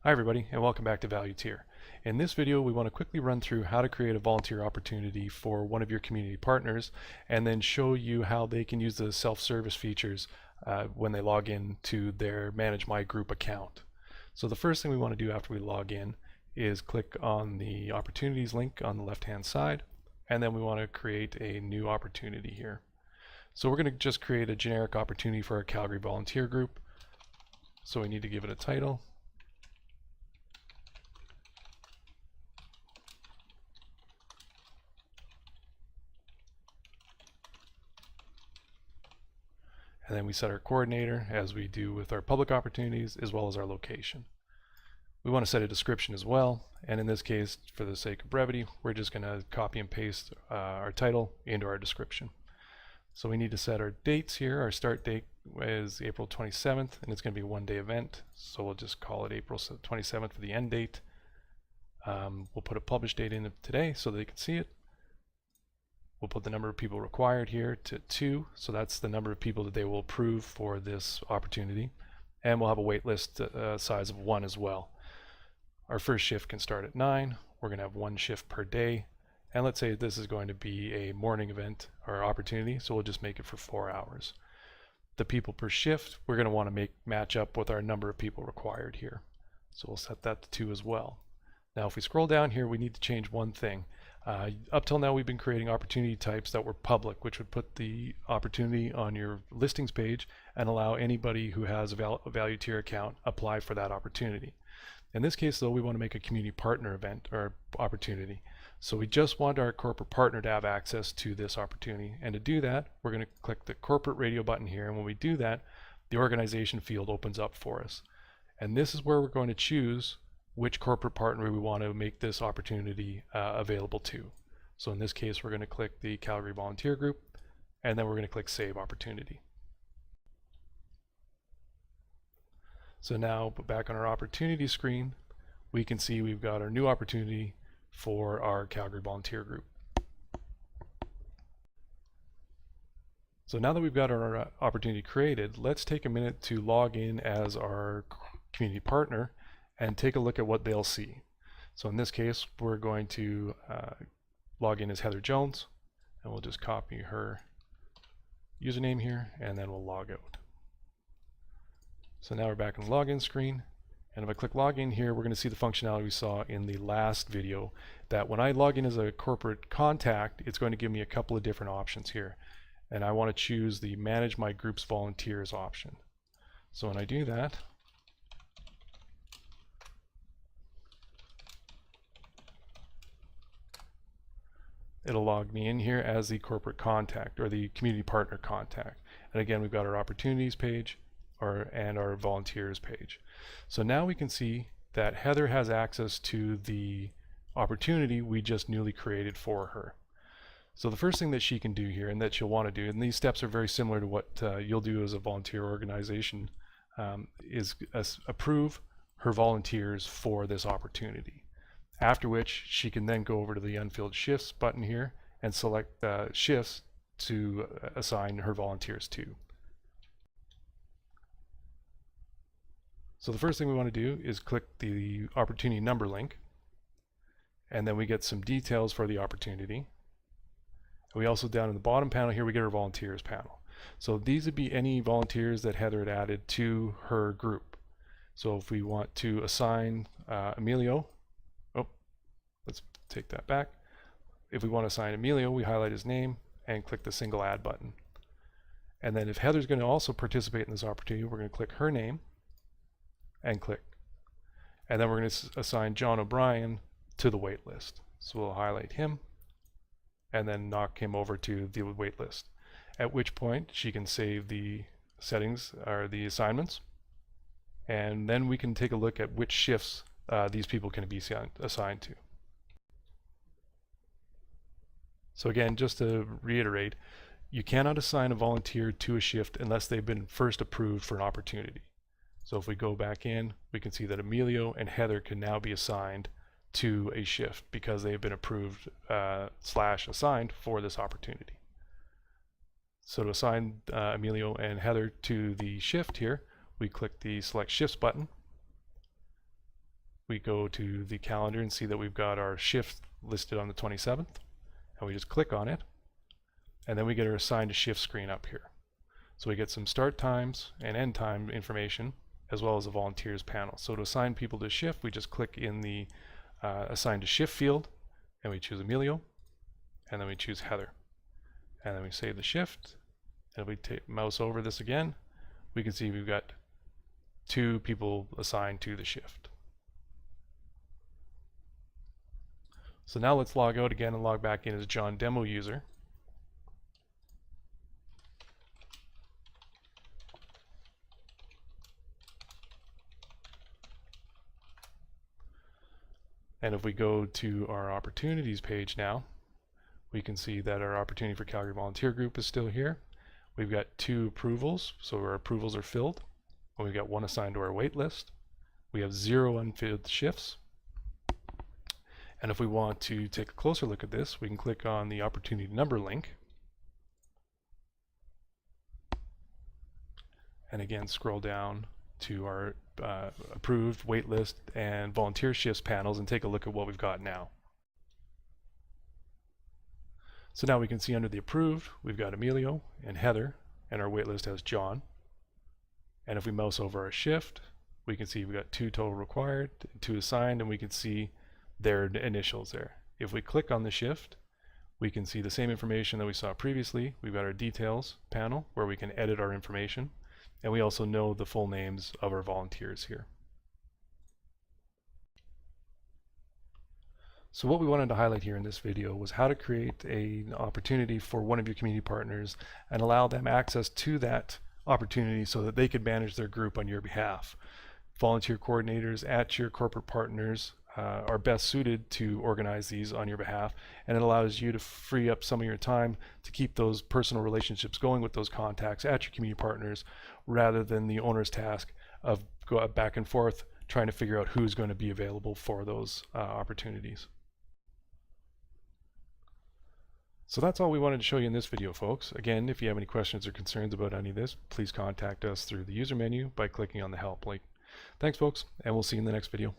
Hi everybody, and welcome back to Valuteer. In this video we want to quickly run through how to create a volunteer opportunity for one of your community partners and then show you how they can use the self-service features when they log in to their Manage My Group account. So the first thing we want to do after we log in is click on the opportunities link on the left hand side, and then we want to create a new opportunity here. So we're going to just create a generic opportunity for our Calgary volunteer group. So we need to give it a title. And then we set our coordinator as we do with our public opportunities, as well as our location. We want to set a description as well, and in this case, for the sake of brevity, we're just going to copy and paste our title into our description. So we need to set our dates here. Our start date is April 27th, and it's going to be a one-day event, so we'll just call it April 27th for the end date. We'll put a publish date in today so they can see it. We'll put the number of people required here to 2, so that's the number of people that they will approve for this opportunity. And we'll have a wait list size of 1 as well. Our first shift can start at 9. We're going to have 1 shift per day. And let's say this is going to be a morning event or opportunity, so we'll just make it for 4 hours. The people per shift, we're going to want to match up with our number of people required here. So we'll set that to 2 as well. Now if we scroll down here, we need to change one thing. Up till now we've been creating opportunity types that were public, which would put the opportunity on your listings page and allow anybody who has a Valuteer account apply for that opportunity. In this case though, we want to make a community partner event or opportunity. So we just want our corporate partner to have access to this opportunity, and to do that we're going to click the corporate radio button here, and when we do that the organization field opens up for us, and this is where we're going to choose which corporate partner we want to make this opportunity available to. So in this case we're going to click the Calgary Volunteer Group, and then we're going to click Save Opportunity. So now back on our opportunity screen we can see we've got our new opportunity for our Calgary Volunteer Group. So now that we've got our opportunity created, let's take a minute to log in as our community partner and take a look at what they'll see. So in this case we're going to log in as Heather Jones, and we'll just copy her username here, and then we'll log out. So now we're back in the login screen, and if I click login here we're going to see the functionality we saw in the last video, that when I log in as a corporate contact it's going to give me a couple of different options here, and I want to choose the Manage My Group's Volunteers option. So when I do that, it'll log me in here as the corporate contact or the community partner contact. And again we've got our opportunities page and our volunteers page. So now we can see that Heather has access to the opportunity we just newly created for her. So the first thing that she can do here, and that she'll want to do, and these steps are very similar to what you'll do as a volunteer organization, is approve her volunteers for this opportunity. After which she can then go over to the Unfilled Shifts button here and select shifts to assign her volunteers to. So the first thing we want to do is click the opportunity number link, and then we get some details for the opportunity. We also, down in the bottom panel here, we get our volunteers panel. So these would be any volunteers that Heather had added to her group. So if we want to assign Emilio, let's take that back. If we want to assign Emilio, we highlight his name and click the single add button. And then if Heather's going to also participate in this opportunity, we're going to click her name and click. And then we're going to assign John O'Brien to the wait list. So we'll highlight him and then knock him over to the wait list. At which point she can save the settings or the assignments, and then we can take a look at which shifts these people can be assigned to. So again, just to reiterate, you cannot assign a volunteer to a shift unless they've been first approved for an opportunity. So if we go back in, we can see that Emilio and Heather can now be assigned to a shift because they've been approved / assigned for this opportunity. So to assign Emilio and Heather to the shift here, we click the Select Shifts button, we go to the calendar and see that we've got our shift listed on the 27th, and we just click on it, and then we get our assigned to shift screen up here. So we get some start times and end time information, as well as a volunteers panel. So to assign people to shift, we just click in the assign to shift field, and we choose Emilio, and then we choose Heather, and then we save the shift, and if we mouse over this again, we can see we've got 2 people assigned to the shift. So now let's log out again and log back in as John demo user. And if we go to our opportunities page now, we can see that our opportunity for Calgary Volunteer Group is still here. We've got 2 approvals, so our approvals are filled. And we've got 1 assigned to our wait list. We have 0 unfilled shifts. And if we want to take a closer look at this, we can click on the opportunity number link. And again, scroll down to our approved, wait list, and volunteer shifts panels and take a look at what we've got now. So now we can see under the approved, we've got Emilio and Heather, and our wait list has John. And if we mouse over our shift, we can see we've got 2 total required, 2 assigned, and we can see their initials there. If we click on the shift, we can see the same information that we saw previously. We've got our details panel where we can edit our information, and we also know the full names of our volunteers here. So what we wanted to highlight here in this video was how to create an opportunity for one of your community partners and allow them access to that opportunity so that they could manage their group on your behalf. Volunteer coordinators at your corporate partners are best suited to organize these on your behalf, and it allows you to free up some of your time to keep those personal relationships going with those contacts at your community partners, rather than the owner's task of go back and forth trying to figure out who's going to be available for those opportunities. So that's all we wanted to show you in this video, folks. Again, if you have any questions or concerns about any of this, please contact us through the user menu by clicking on the help link. Thanks, folks, and we'll see you in the next video.